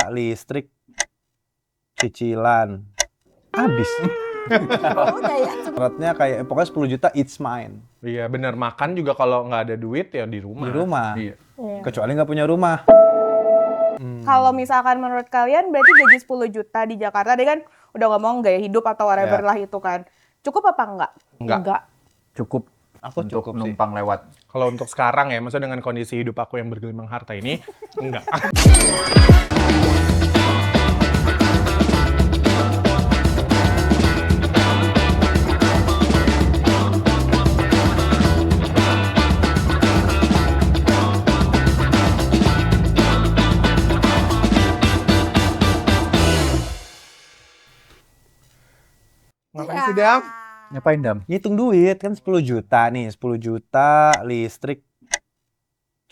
juta, listrik, cicilan, habis. Udah ya. Syaratnya kayak pokoknya 10 juta it's mine. Iya bener, makan juga kalau nggak ada duit ya di rumah. Di rumah. Iya. Kecuali nggak punya rumah. Kalau misalkan menurut kalian berarti gaji 10 juta di Jakarta, dia kan udah ngomong gaya hidup atau whatever lah itu kan. Cukup apa enggak? Enggak. Cukup Aku untuk cukup sih. numpang lewat. Kalau untuk sekarang ya, maksudnya dengan kondisi hidup aku yang bergelimang harta ini, enggak. Ngapain sih, Dam? Ngapain, Dam? Ngitung duit kan 10 juta nih, 10 juta, listrik,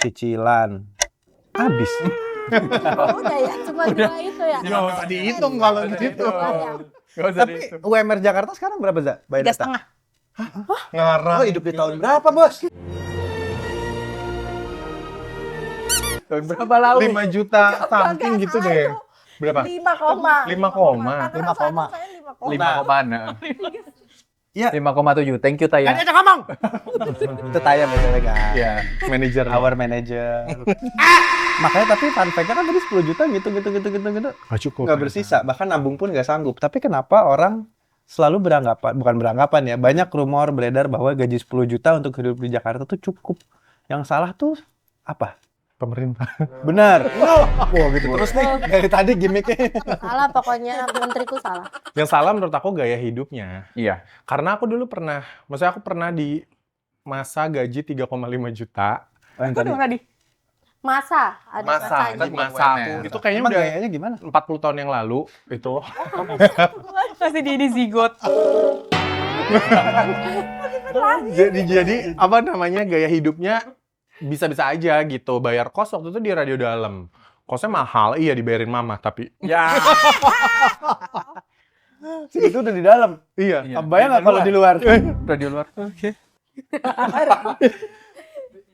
cicilan, habis. Udah ya, cuma dua itu ya. Nggak usah dihitung kalau gitu. Nggak usah Tapi dihitung. UMR Jakarta sekarang berapa, Za? By data? 3,5. Ngarang. Oh, hidup di tahun berapa, Bos? Tahun berapa lalu? 5 juta something gitu deh. Berapa? 5, 5 koma. 5 komaan. Iya. 5,7. Thank you, Taya. Aja ngomong. Itu Taya biasanya kan. Iya, manajer. Our manager. Makanya tapi fun fact-nya kan tadi 10 juta gitu. Nggak cukup. Nggak bersisa, bahkan nabung pun nggak sanggup. Tapi kenapa orang selalu bukan beranggapan ya, banyak rumor beredar bahwa gaji 10 juta untuk hidup di Jakarta tuh cukup. Yang salah tuh apa? Pemerintah. Benar. Wah gitu terus nih dari tadi gimmicknya. Salah pokoknya, menteriku salah. Yang salah menurut aku gaya hidupnya. Iya. Karena aku dulu pernah, maksudnya aku pernah di masa gaji 3,5 juta. Yang Aku tadi. udah tadi. Masa, ada masanya. di masa aku. Itu kayaknya Emang udah gayanya gimana? 40 tahun yang lalu itu. Masih di zigot. jadi apa namanya gaya hidupnya bisa-bisa aja gitu. Bayar kos waktu itu di Radio Dalam. Kosnya mahal, iya dibayarin mama tapi. Ya. Itu udah di dalam. Iya. Iya. Bayang nggak kalau di luar? Radio luar. Oke.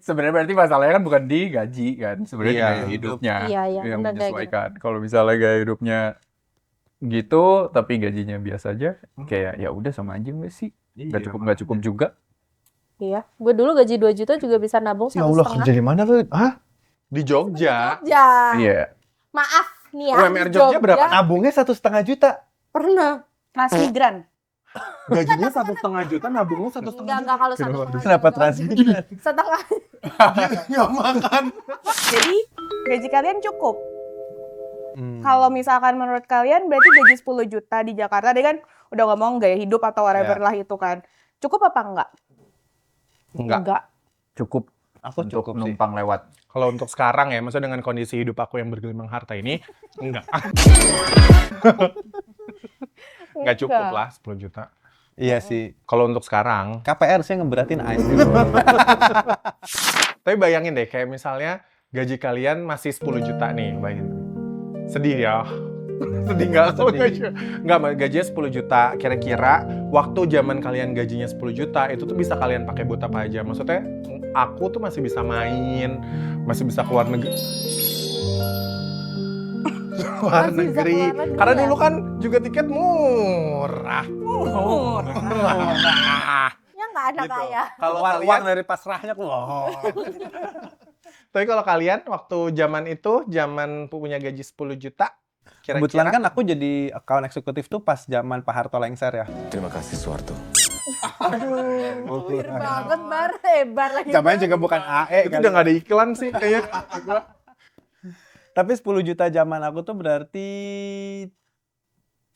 Sebenarnya berarti masalahnya kan bukan di gaji kan, sebenarnya Iya. gaya hidupnya Iya, yang benar kayak menyesuaikan. Kalau misalnya gaya hidupnya gitu, tapi gajinya biasa aja, kayak ya udah sama aja nggak sih? Nggak cukup juga. Iya, gue dulu gaji 2 juta juga bisa nabung Ya 1,5 Allah, kerja di mana lu? Hah? Di Jogja. Ya, Iya. maaf nih ya. UMR di Jogja berapa? Nabungnya 1,5 juta. Pernah. Transmigran. Gajinya 1,5 juta, nabungnya 1,5 Enggak kalau 1,5. Kenapa transmigran? Setengah. Nggak makan. Jadi gaji kalian cukup. Kalau misalkan menurut kalian berarti gaji 10 juta di Jakarta, dia kan udah ngomong gaya hidup atau whatever lah itu kan. Cukup apa enggak? Enggak. Cukup Aku untuk cukup sih. numpang lewat. Kalau untuk sekarang ya, maksudnya dengan kondisi hidup aku yang bergelimang harta ini, enggak. Enggak cukup lah 10 juta. Iya sih. Kalau untuk sekarang. KPR sih ngeberatin aja. Tapi bayangin deh, kayak misalnya gaji kalian masih 10 juta nih, bayangin. Sedih ya. Sedih nggak? Nggak, gajinya 10 juta. Kira-kira waktu zaman kalian gajinya 10 juta, itu tuh bisa kalian pakai buat apa aja? Maksudnya, aku tuh masih bisa main, masih bisa keluar negeri. Luar Masih bisa negeri. keluar negeri Karena ya? dulu kan juga tiket murah. Ya nggak ada Gitu. kaya. Kalau Keluar kalian uang dari pasrahnya keluar. Tapi kalau kalian waktu zaman itu, zaman punya gaji 10 juta, Kebetulan kira-kira kan aku jadi account eksekutif tuh pas zaman Pak Harto lengser ya. Terima kasih Suwarto. Weird banget, bar hebat lagi. Namanya juga bukan AE itu kan. udah nggak ada iklan sih kayaknya. Tapi 10 juta zaman aku tuh berarti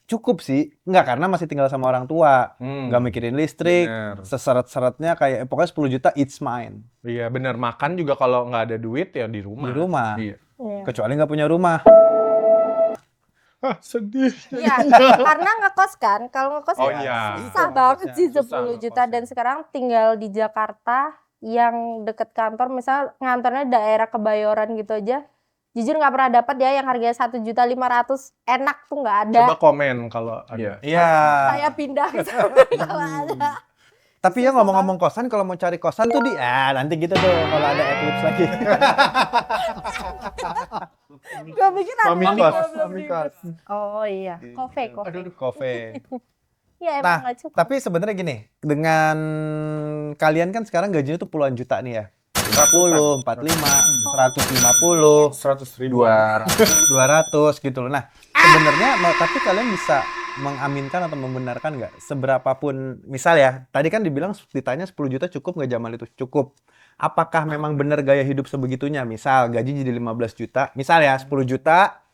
cukup sih. Enggak, karena masih tinggal sama orang tua. Nggak mikirin listrik. Bener. Seseret-seretnya kayak pokoknya 10 juta it's mine. Iya bener, makan juga kalau nggak ada duit ya di rumah. Di rumah. Iya. Iya. Kecuali nggak punya rumah. Hah, sedih. Iya, karena ngekos kan. Kalau ngekos Oh ya iya. susah banget sih Susah 10 juta. ngekosnya. Dan sekarang tinggal di Jakarta yang deket kantor, misal ngantornya daerah Kebayoran gitu aja. Jujur nggak pernah dapat ya yang harganya 1.500.000 enak tuh nggak ada. Coba komen kalau ada. Iya. Iya. Saya pindah kalau ada. Tapi ya ngomong-ngomong kosan, kalau mau cari kosan tuh nanti gitu tuh kalau ada Eclipse lagi. Gue pikir ada Mami yang kos. goblok. Oh iya, kofe. Kofe. Ya emang Nah, nggak cukup. tapi sebenarnya gini, dengan kalian kan sekarang gajinya tuh puluhan juta nih ya. 40, 45, 150, 100.000. 200 gitu loh. Nah, sebenarnya tapi kalian bisa mengaminkan atau membenarkan nggak seberapapun, misal ya, tadi kan ditanya 10 juta cukup nggak Jamal itu? Cukup. Apakah memang benar gaya hidup sebegitunya? Misal gaji jadi 15 juta, misal ya 10 juta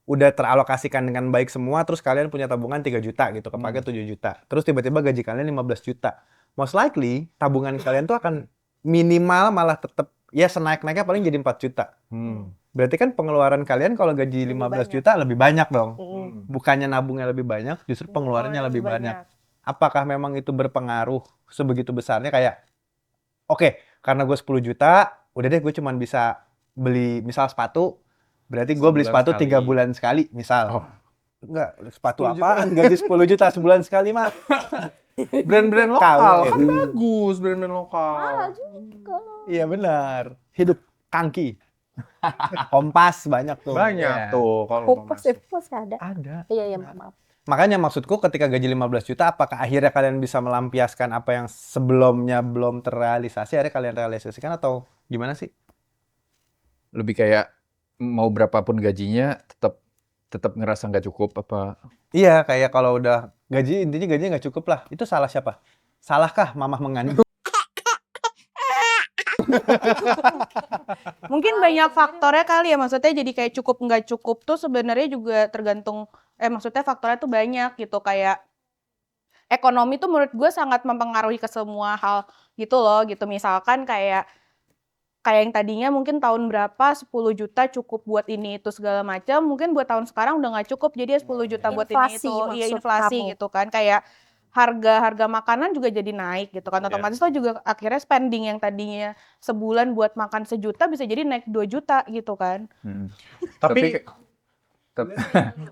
udah teralokasikan dengan baik semua, terus kalian punya tabungan 3 juta gitu, kepake 7 juta. Terus tiba-tiba gaji kalian 15 juta. Most likely tabungan kalian tuh akan minimal malah tetap ya senaik-naiknya paling jadi 4 juta. Berarti kan pengeluaran kalian kalau gaji 15 juta lebih banyak dong. Bukannya nabungnya lebih banyak, justru pengeluarannya lebih banyak. Apakah memang itu berpengaruh sebegitu besarnya kayak oke, karena gue 10 juta, udah deh gue cuman bisa beli misal sepatu, berarti gue beli Sebulan sepatu sekali. 3 bulan sekali, misal. Oh. Enggak, sepatu apaan? Gaji 10 juta sebulan sekali mah. Brand-brand lokal Kau. kan bagus, brand-brand lokal. Iya benar. Hidup Kangki. Kompas banyak tuh. Banyak tuh kalau Pupus ada. Ada. Iya maaf. Makanya maksudku ketika gaji 15 juta, apakah akhirnya kalian bisa melampiaskan apa yang sebelumnya belum terrealisasi, akhirnya kalian realisasikan atau gimana sih? Lebih kayak mau berapapun gajinya tetap ngerasa nggak cukup apa. Iya, kayak kalau udah intinya gajinya nggak cukup lah. Itu salah siapa? Salahkah mamah mengandung? Mungkin banyak faktornya kali ya, maksudnya jadi kayak cukup nggak cukup tuh sebenarnya juga tergantung, maksudnya faktornya tuh banyak gitu, kayak ekonomi tuh menurut gue sangat mempengaruhi ke semua hal gitu loh, gitu. Misalkan kayak yang tadinya mungkin tahun berapa 10 juta cukup buat ini itu segala macam, mungkin buat tahun sekarang udah nggak cukup, jadi 10 juta buat ini Inflasi itu. Iya, maksud inflasi kamu. gitu kan, kayak harga makanan juga jadi naik gitu kan, otomatis lo juga akhirnya spending yang tadinya sebulan buat makan 1 juta bisa jadi naik 2 juta gitu kan. Tapi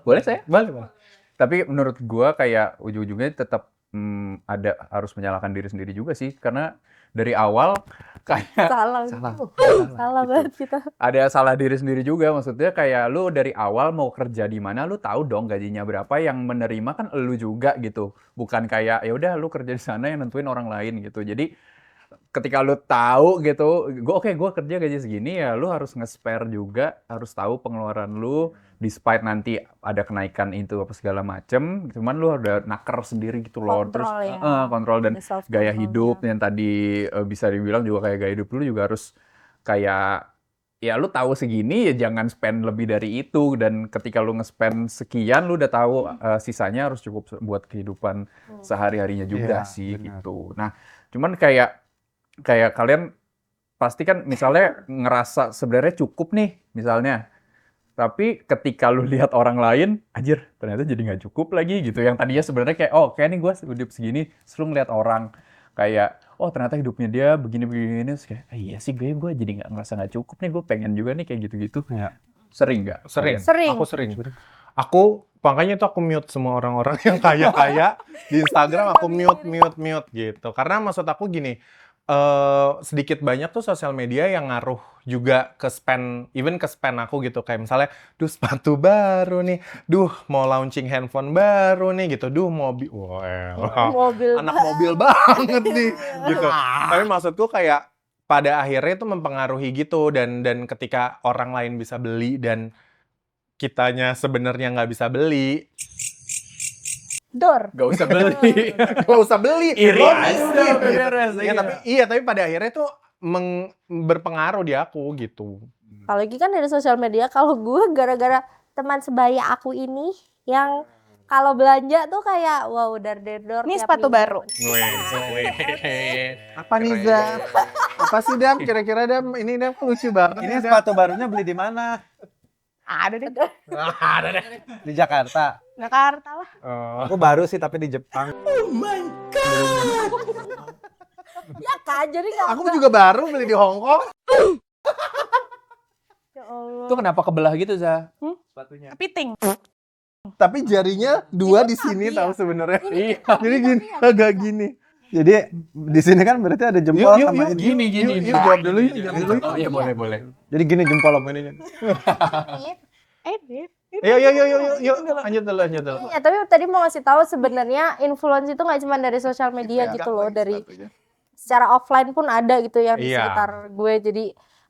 boleh saya? balik. Tapi menurut gua kayak ujung-ujungnya tetap harus menyalahkan diri sendiri juga sih, karena dari awal kayak Salah banget kita. ada salah diri sendiri juga. Maksudnya kayak lu dari awal mau kerja di mana, lu tahu dong gajinya berapa, yang menerima kan lu juga gitu. Bukan kayak ya udah lu kerja di sana yang nentuin orang lain gitu. Jadi ketika lu tahu gitu, gue kerja gaji segini, ya lu harus nge-spare juga, harus tahu pengeluaran lu, despite nanti ada kenaikan itu apa segala macem, cuman lu udah naker sendiri gitu loh. Kontrol Terus ya. kontrol dan Ada self-control-nya. gaya hidup yang tadi bisa dibilang juga kayak gaya hidup lu juga harus kayak ya lu tahu segini ya jangan spend lebih dari itu, dan ketika lu nge-spend sekian lu udah tahu sisanya harus cukup buat kehidupan sehari-harinya juga Iya, sih benar. gitu. Nah, cuman kayak kalian pasti kan misalnya ngerasa sebenarnya cukup nih misalnya, tapi ketika lu lihat orang lain, anjir ternyata jadi nggak cukup lagi gitu. Yang tadinya sebenarnya kayak kayak nih gue hidup segini, terus ngeliat orang kayak ternyata hidupnya dia begini-begini, terus kayak iya sih gue jadi nggak ngerasa nggak cukup nih, gue pengen juga nih kayak gitu-gitu. Ya. Sering nggak? Sering. Sering. Aku sering. Aku makanya tuh aku mute semua orang-orang yang kaya-kaya di Instagram, aku mute gitu. Karena maksud aku gini, sedikit banyak tuh sosial media yang ngaruh juga ke spend, even ke spend aku gitu. Kayak misalnya, duh sepatu baru nih, duh mau launching handphone baru nih gitu, duh mobil, Mobil anak mobil banget nih gitu. Tapi maksudku kayak pada akhirnya itu mempengaruhi gitu, dan ketika orang lain bisa beli dan kitanya sebenarnya nggak bisa beli, Dor. Gak usah beli. nggak usah beli. Iri Lo aja beli. udah beres, Ya, tapi pada akhirnya tuh berpengaruh di aku gitu. Apalagi kan dari sosial media, kalau gue gara-gara teman sebaya aku ini yang kalau belanja tuh kayak wow dar-der-dor Ini tiap sepatu minggu. baru. Apa nih Zam? Apa sih Dam? Kira-kira Dam, ini Dam lucu banget. Ini sepatu barunya beli di mana? Ada deh. Di Jakarta. Jakarta lah. Aku baru sih tapi di Jepang. Ya kan, jadi nggak Aku juga baru beli di Hong Kong. Ya Allah. Itu kenapa kebelah gitu, Za? Sepatunya. Kepiting. Tapi jarinya dua Itu di sini tadi tahu ya? sebenarnya. Iya. Jadi gini, agak gini. Jadi di sini kan berarti ada jempol sama ini. Yuk, jawab dulu yuk, jawab dulu. Oh iya boleh. Jadi gini jempol sama ininya. Beb. Yuk, lanjut dulu. Ya, tapi tadi mau ngasih tahu sebenarnya influence itu nggak cuma dari sosial media gitu loh, dari secara offline pun ada gitu yang di Iya. sekitar gue. Jadi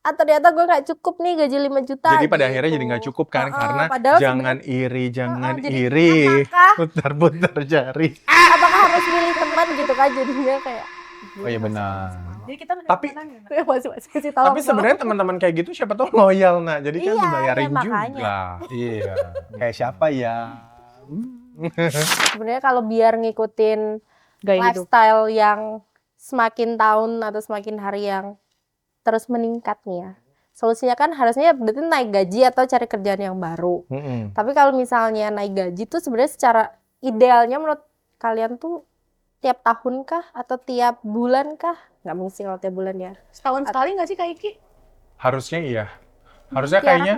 ternyata gue nggak cukup nih gaji 5 juta Jadi pada gitu. akhirnya jadi nggak cukup kan, karena padahal jangan iri, jadi iri. Putar-putar jari. apakah harus milih teman gitu kan, jadinya kayak Oh iya benar. Jadi kita Tapi- masih kasih tahu. Tapi sebenarnya teman-teman kayak gitu siapa tahu loyal, nah. Jadi kan Iya, dibayarin iya, makanya. juga. Iya. Kayak siapa ya? sebenarnya kalau biar ngikutin gaya hidup. lifestyle yang semakin tahun atau semakin hari yang terus meningkat nih ya. Solusinya kan harusnya berarti naik gaji atau cari kerjaan yang baru. Tapi kalau misalnya naik gaji tuh sebenarnya secara idealnya menurut kalian tuh tiap tahun kah atau tiap bulan kah? Nggak mungkin sih kalau tiap bulan ya. Setahun sekali nggak sih Kak Iki? Harusnya iya. Harusnya Tiara kayaknya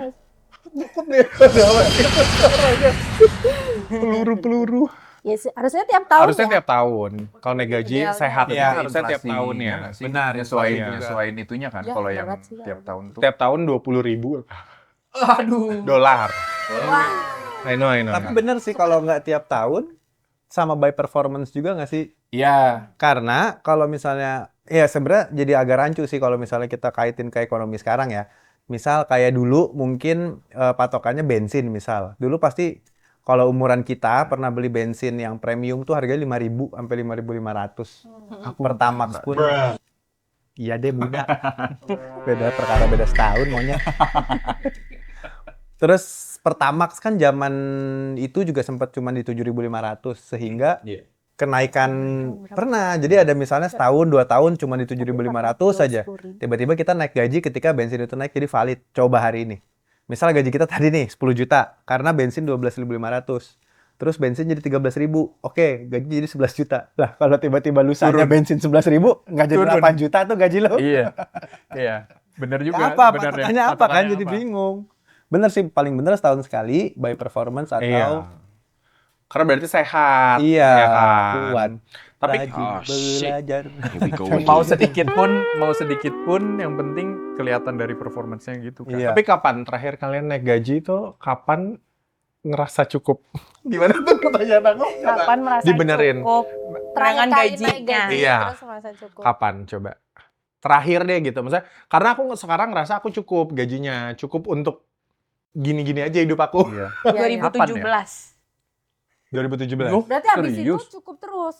peluru. ya sih, harusnya tiap tahun Harusnya ya. tiap tahun. Kalau naik gaji Idealnya. sehat Iya, itu harusnya tiap tahun ya. Benar, nyesuaiin iya. nyesuaiin itunya kan Ya, kalau yang berat sih, tiap tahun tuh. Tiap tahun 20.000 Aduh. dolar. Wah, I know. Tapi bener sih kalau nggak tiap tahun sama by performance juga nggak sih? Iya. Karena kalau misalnya, ya sebenarnya jadi agak rancu sih kalau misalnya kita kaitin ke ekonomi sekarang ya. Misal kayak dulu mungkin patokannya bensin misal. Dulu pasti kalau umuran kita pernah beli bensin yang premium tuh harganya 5.000 sampai 5.500. Pertamax pun. Iya deh muda. beda setahun maunya. Terus Pertamax kan zaman itu juga sempat cuma di 7.500 sehingga Iya. kenaikan pernah. Jadi ada misalnya setahun 2 tahun cuma di 7.500 saja. Tiba-tiba kita naik gaji ketika bensin itu naik jadi valid. Coba hari ini. Misal gaji kita tadi nih 10 juta karena bensin 12.500. Terus bensin jadi 13.000. Oke, gaji jadi 11 juta. Lah kalau tiba-tiba lusanya bensin 11.000 nggak jadi Turun. 8 juta tuh gaji lo. Iya. Iya. Bener juga. Ya apa? sebenarnya. Patokannya apa kan? Patokannya Jadi apa? bingung. Bener sih, paling bener setahun sekali by performance atau Iya. Karena berarti sehat. iya, ya kan? kuat. Tapi Rajin belajar. mau sedikit pun yang penting kelihatan dari performance-nya gitu kan. Iya. Tapi kapan terakhir kalian naik gaji itu kapan ngerasa cukup? Gimana tuh pertanyaan aku? Kapan merasa Dibenerin. cukup? terakhir Dengan kali gajinya. naik gaji Iya. terus merasa cukup. Kapan coba? Terakhir deh gitu. Maksudnya karena aku sekarang ngerasa aku cukup gajinya, cukup untuk gini-gini aja hidup aku. Iya. Iya, iya. 2017. 2017. Loh, Berarti habis itu serius? cukup terus.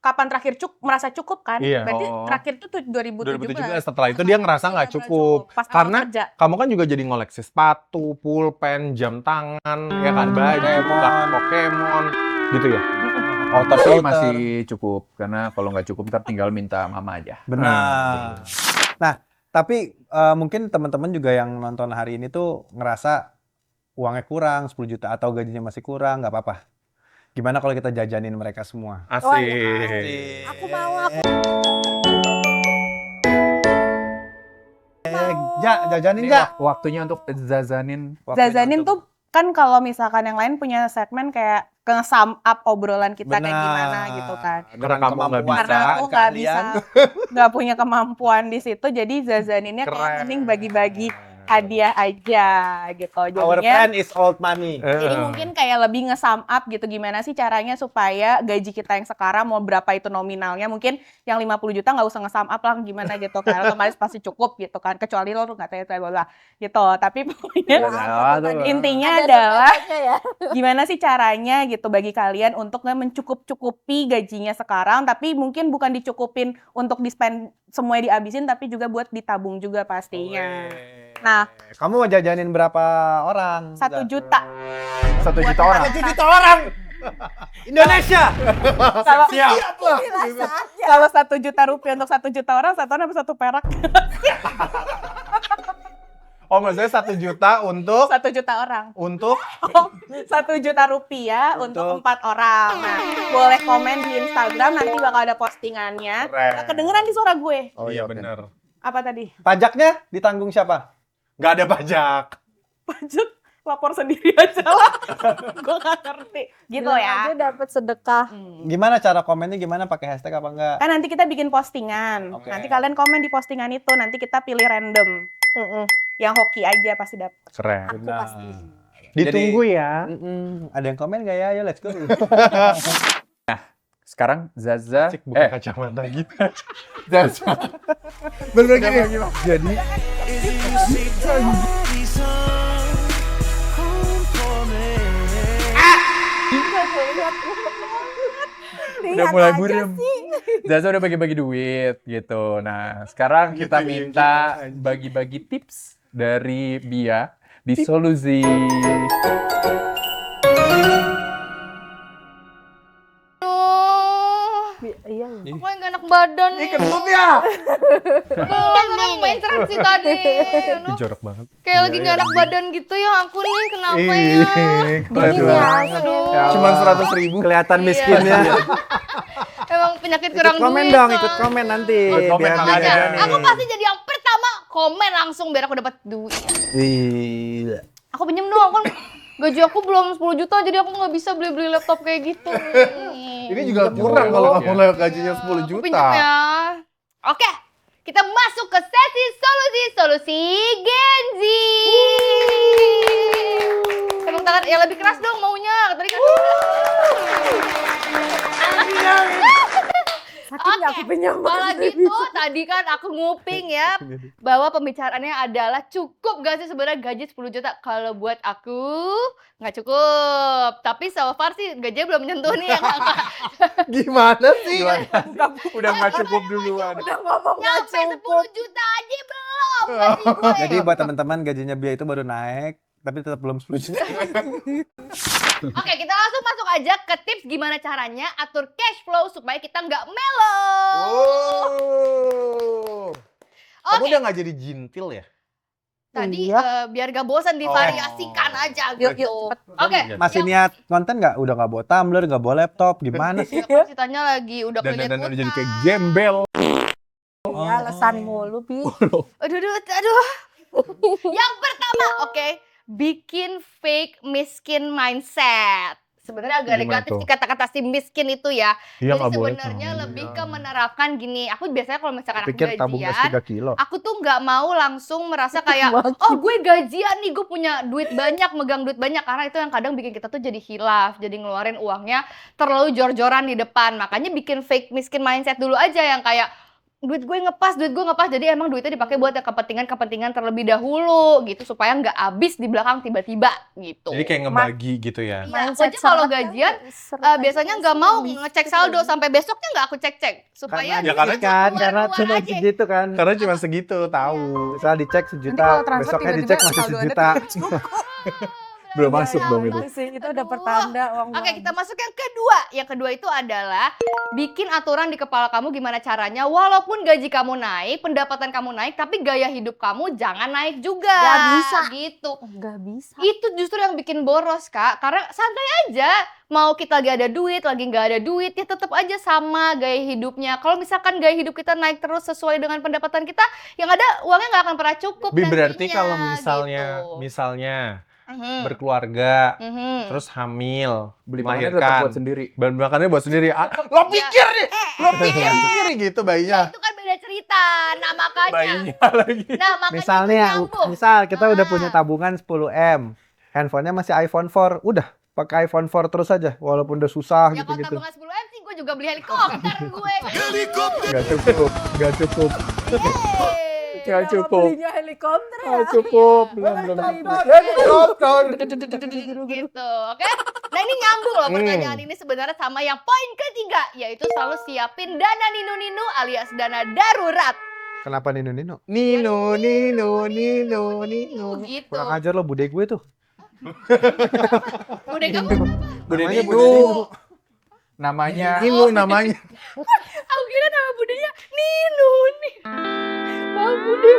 Kapan terakhir merasa cukup kan? Iya. Berarti Oh. terakhir tuh 2017. 2017 setelah itu dia ngerasa nggak cukup. Pas awal Karena kerja. kamu kan juga jadi ngoleksi sepatu, pulpen, jam tangan, ya kan, baju, Pokemon, gitu ya. Tapi masih cukup karena kalau nggak cukup ntar tinggal minta mama aja. Benar. Nah, tapi mungkin teman-teman juga yang nonton hari ini tuh ngerasa uangnya kurang 10 juta atau gajinya masih kurang, nggak apa-apa. Gimana kalau kita jajanin mereka semua? Asik. Oh, iya. Aku mau, aku Jajanin Ini nggak? waktunya untuk zazanin. Zazanin tuh kan kalau misalkan yang lain punya segmen kayak nge-sum up obrolan kita kayak Benar. gimana gitu kan. Karena kamu nggak bisa. Karena aku nggak bisa, nggak punya kemampuan di situ, jadi zazaninnya kayak Keren. mending bagi-bagi hadiah aja gitu. Our Jadinya plan is old money. jadi mungkin kayak lebih nge-sum up gitu, gimana sih caranya supaya gaji kita yang sekarang mau berapa itu nominalnya, mungkin yang 50 juta nggak usah nge-sum up lah gimana gitu kan, otomatis pasti cukup gitu kan, kecuali lo nggak tahu lah gitu. Tapi pokoknya intinya ada adalah subtitlenya ya. gimana sih caranya gitu bagi kalian untuk nggak mencukupi gajinya sekarang, tapi mungkin bukan dicukupin untuk di-spend semuanya dihabisin, tapi juga buat ditabung juga pastinya. Nah, Kamu mau jajanin berapa orang? 1 juta. 1 juta orang. 1 juta orang. Indonesia. Kalau Inilah saatnya. kalau 1 juta rupiah untuk 1 juta orang, satu orang dapat 1 perak. Oh, maksudnya 1 juta untuk 1 juta orang. 1 juta rupiah untuk 4 orang. Nah, boleh komen di Instagram, nanti bakal ada postingannya. Keren. Nah, kedengeran di suara gue. Oh iya iya bener. Apa tadi? Pajaknya ditanggung siapa? Nggak ada pajak. Pajak lapor sendiri aja lah. Gue nggak ngerti. Gitu Bilang ya. aja dapat sedekah. Gimana cara komennya? Gimana pakai hashtag apa enggak? Kan nanti kita bikin postingan. Oke. Nanti kalian komen di postingan itu. Nanti kita pilih random. Mm-mm. Yang hoki aja pasti dapat. Keren. Aku pasti. Ditunggu ya. Ada yang komen nggak ya? Ayo let's go. Sekarang Zaza, Cik buka kacamata gitu. Zaza. Bener gini. Jadi udah mulai buram. Zaza udah bagi-bagi duit gitu. Nah, sekarang kita minta bagi-bagi tips dari Bia di Solusi. Iya. Aku yang gak enak badan nih. kentut ya. Belum, karena aku main serat sih tadi. Aduh, Jorok banget. kayak lagi gak enak badan gitu ya aku nih, kenapa ya? Dingin ya. Aduh. Cuman 100.000. Kelihatan Iya. miskinnya. Emang penyakit Ikut kurang komen duit. dong, Sob. ikut komen nanti. Ikut komen, Biar makanya. beda nih. Aku pasti jadi yang pertama komen langsung biar aku dapat duit. Gila. Aku pinjem dong, kan gaji aku belum 10 juta jadi aku nggak bisa beli-beli laptop kayak gitu. Ini juga kurang kalau kamu lewat gajinya 10 Aku juta. pinjem ya. Oke, kita masuk ke sesi solusi Genzi. Tepuk tangan yang lebih keras dong maunya. Tadi kan. Sakit nggak aku pinjam? Kalau gitu tadi kan aku nguping ya bahwa pembicaraannya adalah cukup gak sih sebenarnya gaji 10 juta. Kalau buat aku nggak cukup. Tapi so far sih gajinya belum menyentuh nih ya kakak. Gimana sih? Udah nggak cukup duluan. Udah ngomong nggak Nyampe 10 cukup. juta aja belum gaji gue. Jadi buat teman-teman gajinya Bia itu baru naik, tapi tetap belum 10 juta. Oke, kita langsung masuk aja ke tips gimana caranya atur cash flow supaya kita nggak mellow. Oh. Kamu Oke, udah nggak jadi jintil ya? tadi Iya. biar gak bosan divariasikan aja Yuk, gitu. yuk, Oke, Masih niat konten nggak? Udah nggak bawa tumbler, nggak bawa laptop, gimana sih? ya, ceritanya lagi udah Dan kelilit udah jadi utang. kayak gembel. Iya, alasan mulu, Bi. Aduh. Yang pertama, oke, bikin fake miskin mindset. Sebenarnya agak Gimana negatif tuh? sih kata-kata si miskin itu ya. Iya Jadi nggak boleh. sebenarnya lebih ke menerapkan gini. Aku biasanya kalau misalkan aku Pikir tabung gas gajian, 3 kilo. aku tuh nggak mau langsung merasa kayak, oh gue gajian nih, gue punya duit banyak, megang duit banyak. Karena itu yang kadang bikin kita tuh jadi hilaf, jadi ngeluarin uangnya terlalu jor-joran di depan. Makanya bikin fake miskin mindset dulu aja yang kayak, duit gue ngepas, jadi emang duitnya dipakai buat yang kepentingan terlebih dahulu gitu supaya nggak habis di belakang tiba-tiba gitu. Jadi kayak ngebagi gitu ya. Iya, aku aja kalau gajian biasanya nggak mau ngecek saldo sampai besoknya nggak aku cek supaya Ya, karena karena keluar cuma aja. segitu kan. Karena cuma segitu tahu. Misalnya dicek Nanti sejuta, kalau transfer besoknya tiba-tiba dicek masih saldo Anda sejuta. tidak cukup. Belum masuk dong itu. Sih, itu udah pertanda uang. Oke, kita masuk yang kedua. Yang kedua itu adalah bikin aturan di kepala kamu gimana caranya. Walaupun gaji kamu naik, pendapatan kamu naik, tapi gaya hidup kamu jangan naik juga. Gak bisa. Gitu. Nggak bisa. Itu justru yang bikin boros, Kak. Karena santai aja. Mau kita lagi ada duit, lagi nggak ada duit, ya tetap aja sama gaya hidupnya. Kalau misalkan gaya hidup kita naik terus sesuai dengan pendapatan kita, yang ada uangnya nggak akan pernah cukup Berarti nantinya, kalau gitu. misalnya Mhm. berkeluarga, Mhm. terus hamil, Beli makannya tetap melahirkan, buat sendiri. bahan makannya buat sendiri. Lo pikir nih, lo pikir sendiri gitu bayinya. Itu kan beda cerita. Nah, makanya. Bayinya lagi. Nah, makanya Misalnya, itu nyambung. misal kita udah Ah. punya tabungan 10M, handphonenya masih iPhone 4, udah pakai iPhone 4 terus aja, walaupun udah susah Ya kalau gitu-gitu. tabungan 10M sih gue juga beli helikopter gue. Gak cukup, gak cukup. Yeay. Nggak cukup. Belinya helikopter ya. Nggak cukup. Belum. Gitu, oke? Nah, ini nyambung loh pertanyaan ini sebenarnya sama yang poin ketiga, yaitu selalu siapin dana ninu-ninu alias dana darurat. Kenapa Nino? Nino. Gitu. Kurang ajar lo, bude gue tuh. Udah kamu, Namanya Nino. Bude Nino. Namanya Nino namanya. aku kira nama budenya Ninu nih. Maaf bude.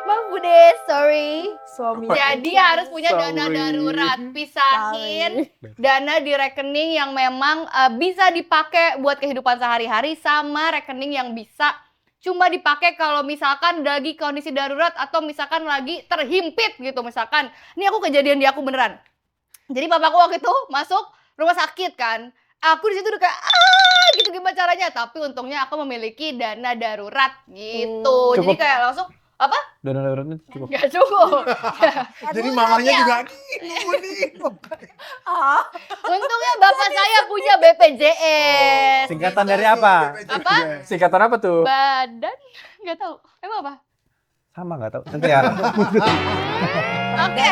Maaf bude, sorry. Suami. Jadi harus punya dana Sorry. darurat. Pisahin dana di rekening yang memang bisa dipakai buat kehidupan sehari-hari sama rekening yang bisa cuma dipakai kalau misalkan lagi kondisi darurat atau misalkan lagi terhimpit gitu. Misalkan, ini aku kejadian di aku beneran. Jadi papaku waktu itu masuk rumah sakit kan. Aku di situ udah kayak gitu gimana caranya. Tapi untungnya aku memiliki dana darurat gitu. Jadi Cukup. kayak langsung Donor daruratnya cukup. Nggak cukup. Jadi mamanya juga Untungnya bapak saya punya BPJS. Singkatan dari apa? Apa? Singkatan apa tuh? Badan? Nggak tahu. Emang apa? Sama nggak tahu. Nanti ya. Oke.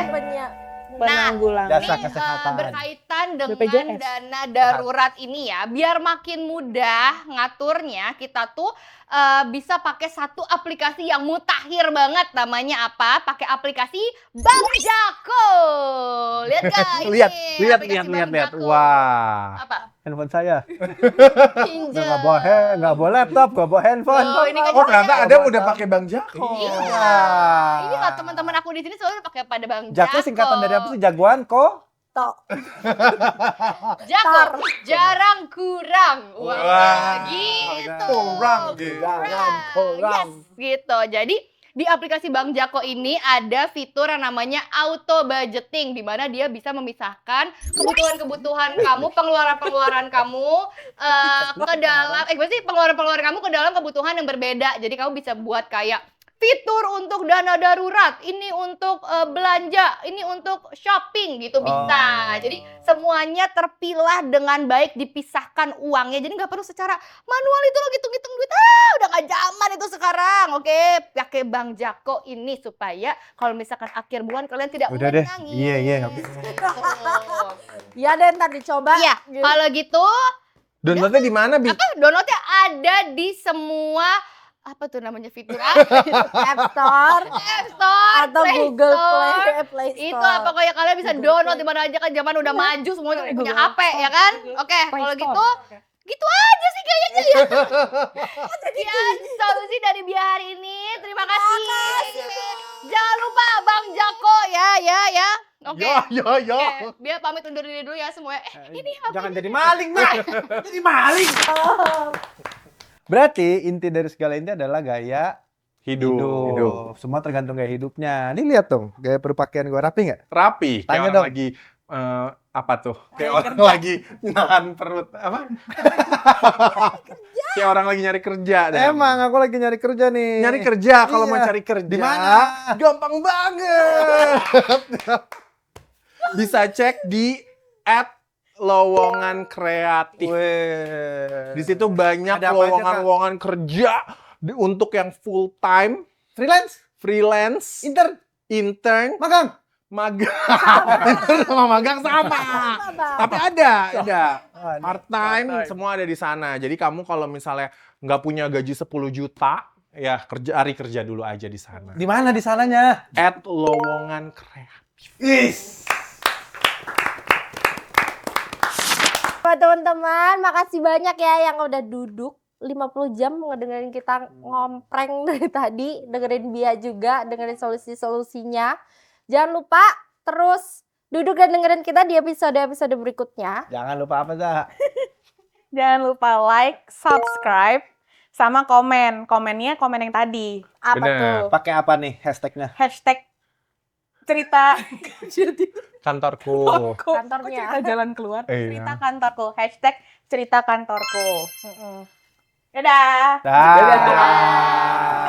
Penanggulangan. Jasa Ini kesehatan. berkaitan dengan BPJS. dana darurat ini ya, biar makin mudah ngaturnya, kita tuh bisa pakai satu aplikasi yang mutakhir banget. Namanya apa? Pakai aplikasi Bang Jako. Lihat gak? Ini lihat. aplikasi Bang Jako. Wah. Apa? Handphone saya. Pinjam. Nggak bawa laptop, nggak bawa handphone. Oh, ini kan Oh, ternyata saya. ada udah pakai Bang Jako. Iya. Ini lah teman-teman aku di sini selalu pakai pada Bang Jako. Jako singkatan dari apa sih? Jagoan kok? Jako, jarang kurang. Wah, Wah, gitu. jarang kurang. Yes, gitu. Jadi di aplikasi Bang Jako ini ada fitur yang namanya auto budgeting, di mana dia bisa memisahkan kebutuhan-kebutuhan kamu, pengeluaran-pengeluaran kamu ke dalam, berarti pengeluaran-pengeluaran kamu ke dalam kebutuhan yang berbeda. Jadi kamu bisa buat kayak fitur untuk dana darurat, ini untuk belanja, ini untuk shopping gitu bisa. Jadi semuanya terpilah dengan baik, dipisahkan uangnya. Jadi nggak perlu secara manual itu lo hitung-hitung duit. Udah nggak zaman itu sekarang. Oke, pakai Bang Jako ini supaya kalau misalkan akhir bulan kalian tidak Udah deh. menangis. Iya. nggak Ya deh, ntar dicoba. Iya, kalau gitu Downloadnya di mana, Bi? downloadnya ada di semua apa tuh namanya fitur apa gitu? App Store App Store atau Play Google Store. Play Store. Itu apa kayak kalian bisa download di mana aja kan, zaman udah maju semua udah punya HP ya kan? Oke, kalau gitu gitu aja sih kayaknya ya. Sekian solusi dari Bia hari ini. Terima kasih. Jangan lupa Bang Jako ya. Oke. Yo. Oke, Bia pamit undur diri dulu ya semuanya. Ini apa? Jangan jadi maling, Mbak. Jadi maling. Berarti inti dari segala ini adalah gaya hidup. Semua tergantung gaya hidupnya. Ini lihat dong, gaya berpakaian gue rapi nggak? Rapi, kayak Tanya orang dong. lagi apa tuh? Kayak orang lagi nahan perut apa? Kayak orang lagi nyari kerja deh. Emang aku lagi nyari kerja nih. Nyari kerja, kalau Iya. mau cari kerja Di mana? gampang banget. Bisa cek di @lowongan kreatif. Weh. Di situ banyak Ada apa aja, Kak? lowongan-lowongan kerja untuk yang full time, Freelance, freelance, intern, magang. Intern sama magang sama. Tapi ada. Part time Part-time. semua ada di sana. Jadi kamu kalau misalnya nggak punya gaji 10 juta, ya kerja dulu aja di sana. Di mana di sananya? @lowongan kreatif. Teman-teman, makasih banyak ya yang udah duduk 50 jam ngedengerin kita ngompreng dari tadi, dengerin Bia juga, dengerin solusi-solusinya. Jangan lupa terus duduk dan dengerin kita di episode-episode berikutnya. Jangan lupa apa, Za? Jangan lupa like, subscribe, sama komen. Komennya komen yang tadi. Apa Bener. tuh? Pakai apa nih hashtagnya? Hashtag cerita Kantorku. Kantornya. jalan keluar. Iya. Cerita kantorku. Hashtag cerita kantorku. Dadah. Dah.